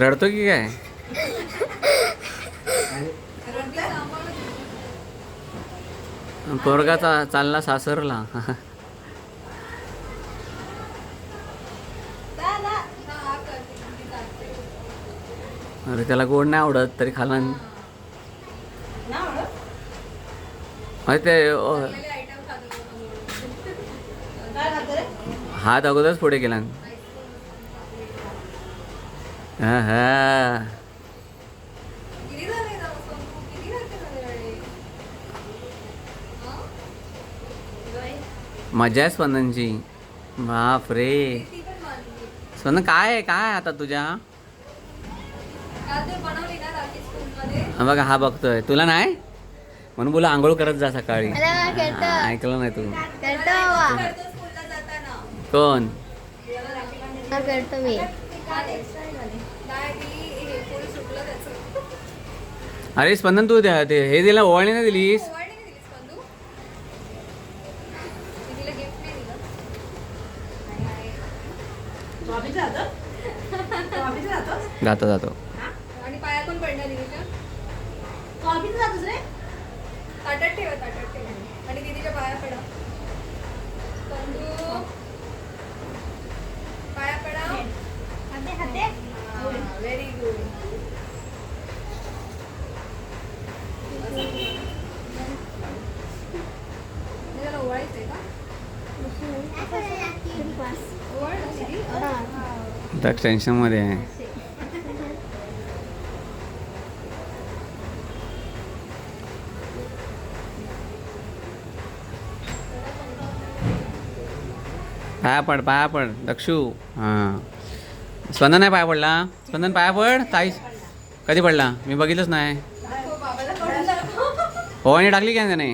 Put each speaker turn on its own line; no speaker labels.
रडतो की काय? पोरगा चालला सासरला. अरे त्याला गोड नाही आवडत तरी खाला. अरे ते हात अगोदरच पुढे केला. हा हा मजा आहे स्पंदनची. बाप रे स्पंदन काय आता तुझ्या बघा हा बघतोय तुला नाही म्हणून बोला आंघोळ करत जा सकाळी. ऐकलं नाही तू. कोण
करतो मी.
अरे स्पंदन तू हे दिला ओवाळणी नाही दिलीस. जातो
आणि पाया पण पडणार ताटात ठेवा आणि दीदीच्या पाया पडा. पाया पडा. Very good. ओवाळायचंय का?
दक्ष टेन्शन मध्ये आहे. पाया पड दक्षू. हां स्पंदन नाही पाया पडला. स्पंदन पाया पड. ताई कधी पडला मी बघितलंच नाही. ओवाळणी टाकली काय त्याने.